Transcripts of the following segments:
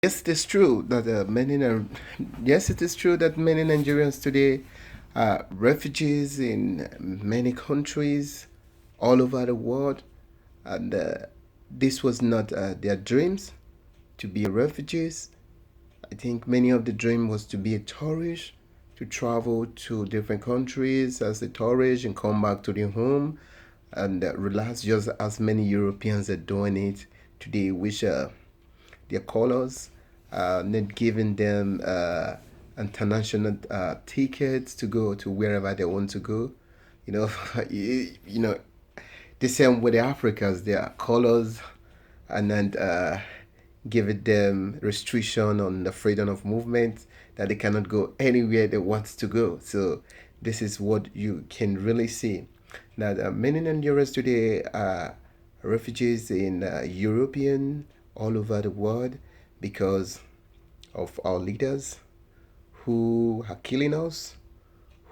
Yes, it is true that yes, it is true that many Nigerians today are refugees in many countries all over the world, and this was not their dreams to be refugees. I think many of the dream was to be a tourist, to travel to different countries as a tourist and come back to their home and relax, just as many Europeans are doing it today, which their colors, not giving them international tickets to go to wherever they want to go. You know, you know, the same with the Africans, their colors, and then giving them restriction on the freedom of movement that they cannot go anywhere they want to go. So this is what you can really see. Now, many Nigerians today are refugees in European all over the world because of our leaders who are killing us,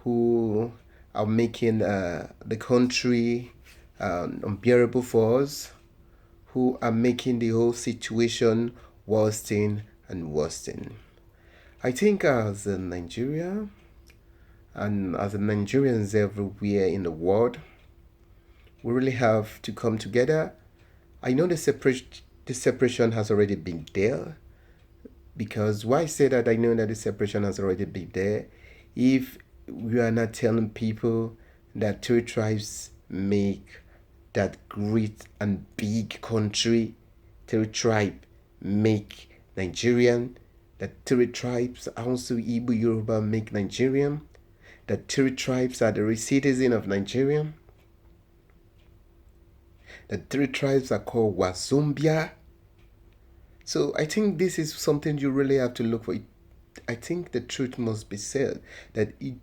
who are making the country unbearable for us, who are making the whole situation worsening and worsening. I think as a Nigeria and as a Nigerians everywhere in the world, we really have to come together. I know the separation has already been there, because why I say that I know that the separation has already been there. If we are not telling people that two tribes make that great and big country, three tribes make Nigerian, that three tribes also Igbo Yoruba make Nigerian, that three tribes are the citizen of Nigeria, that three tribes are called Wazombia. So I think this is something you really have to look for. I think the truth must be said that it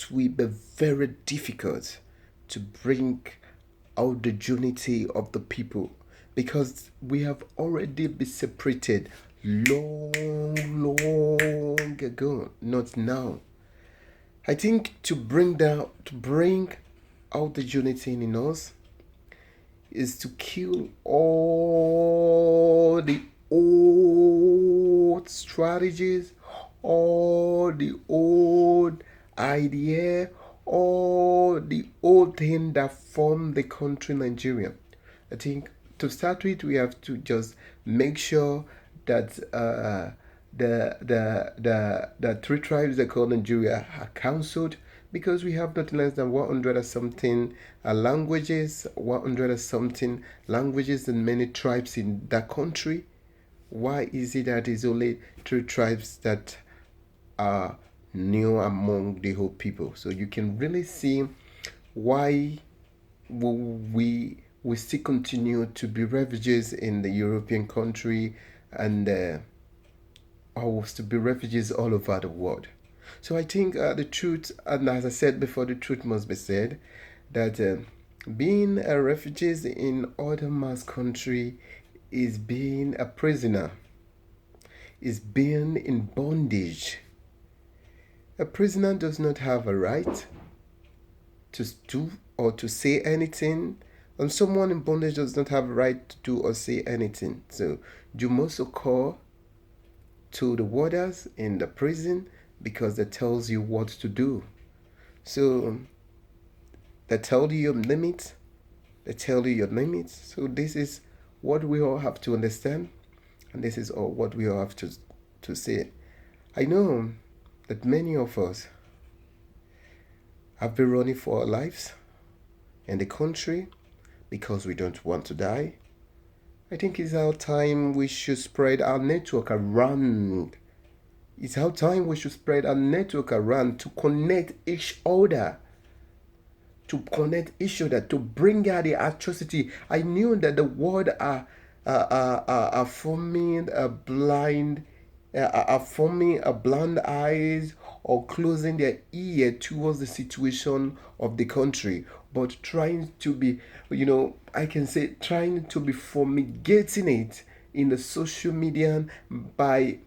will be very difficult to bring out the unity of the people, because we have already been separated long ago, not now. I think to bring out the unity in us is to kill all the old strategies, all the old idea, all the old thing that formed the country Nigeria. I think to start with, we have to just make sure that the three tribes that call Nigeria are counseled, because we have not less than 100 or something languages, 100 or something languages and many tribes in that country. Why is it that it's only three tribes that are new among the whole people? So you can really see why we still continue to be refugees in the European country, and or to be refugees all over the world. So I think the truth, and as I said before, the truth must be said that being a refugee in other mass country is being a prisoner, is being in bondage. A prisoner does not have a right to do or to say anything, and someone in bondage does not have a right to do or say anything. So you must call to the warders in the prison, because they tells you what to do. So they tell you your limits. They tell you your limits. So this is what we all have to understand, and this is all what we all have to say. I know that many of us have been running for our lives in the country because we don't want to die. I think it's our time we should spread our network around. It's our time we should spread our network around to connect each other. To bring out the atrocity. I knew that the world are forming a blind eyes, or closing their ear towards the situation of the country, but trying to be, I can say, trying to be fumigating it in the social media by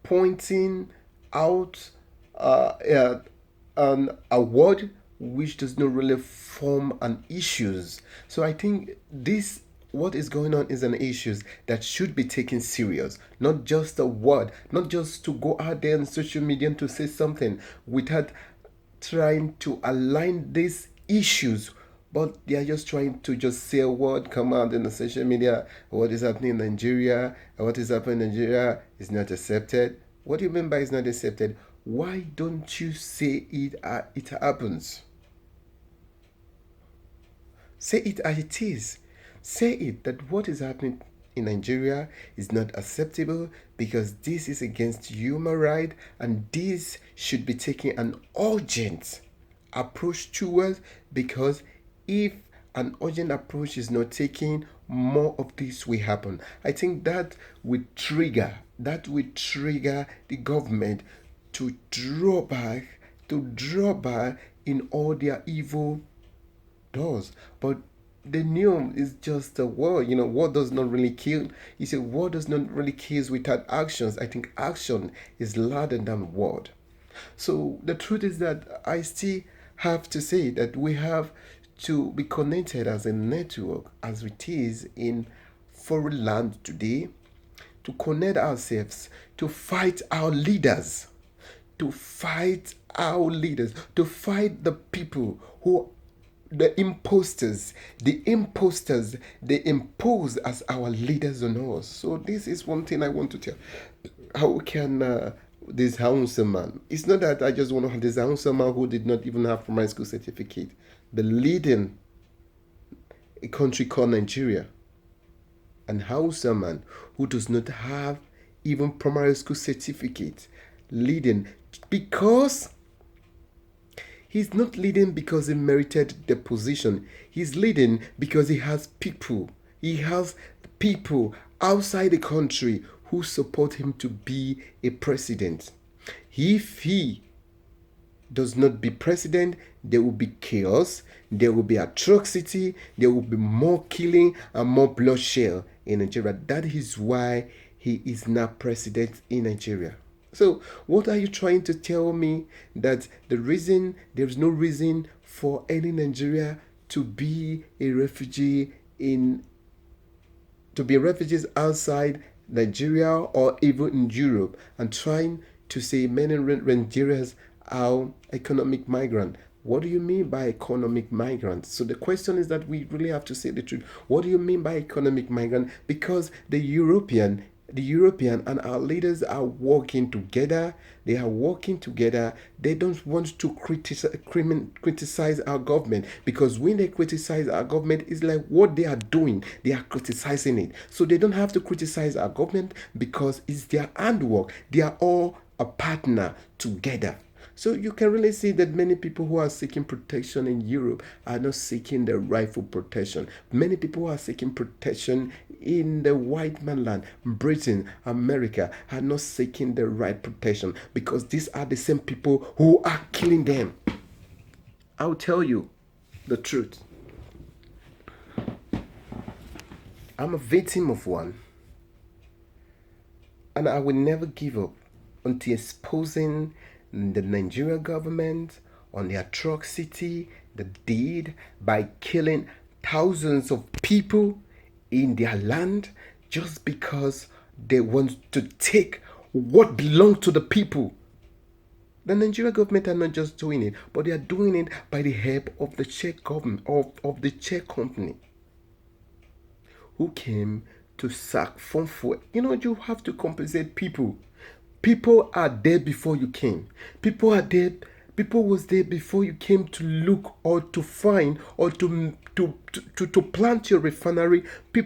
pointing out a word which does not really form an issues. So I think this what is going on is an issue that should be taken serious, not just a word, not just to go out there on social media to say something without trying to align these issues, but they are just trying to just say a word, come out in the social media. What is happening in Nigeria? What is happening in Nigeria is not accepted. What do you mean by it's not accepted? Why don't you say it? It happens. Say it as it is. Say it that what is happening in Nigeria is not acceptable because this is against human rights and this should be taken an urgent approach towards, because if an urgent approach is not taken, more of this will happen. I think that will trigger the government to draw back in all their evil does. But the new is just a word. War does not really kill. You say war does not really kill without actions. I think action is louder than word. So the truth is that I still have to say that we have to be connected as a network as it is in foreign land today, to connect ourselves, to fight our leaders, to fight the people who, the imposters, they impose as our leaders on us. So this is one thing I want to tell. How can this Hausa man? It's not that I just want to have this Hausa man who did not even have primary school certificate, the leading a country called Nigeria, and Hausa man who does not have even primary school certificate leading, because he's not leading because he merited the position. He's leading because he has people. He has people outside the country who support him to be a president. If he does not be president, there will be chaos, there will be atrocity, there will be more killing and more bloodshed in Nigeria. That is why he is now president in Nigeria. So, what are you trying to tell me? That there is no reason for any Nigeria to be a refugee refugees outside Nigeria or even in Europe, and trying to say many Nigerians are economic migrant. What do you mean by economic migrants? So the question is that we really have to say the truth. What do you mean by economic migrant? Because the European and our leaders are working together. They are working together. They don't want to criticize our government, because when they criticize our government, it's like what they are doing. They are criticizing it. So they don't have to criticize our government because it's their handwork. They are all a partner together. So you can really see that many people who are seeking protection in Europe are not seeking the rightful protection. Many people who are seeking protection in the white manland, Britain, America, are not seeking the right protection, because these are the same people who are killing them. I'll tell you the truth. I'm a victim of one, and I will never give up until exposing the Nigerian government on the atrocity they did by killing thousands of people in their land just because they want to take what belongs to the people. The Nigerian government are not just doing it, but they are doing it by the help of the Czech government, of the Czech company who came to sack from fuel. You have to compensate people. People are there before you came. People are there. People was there before you came to look or to find or to plant your refinery. People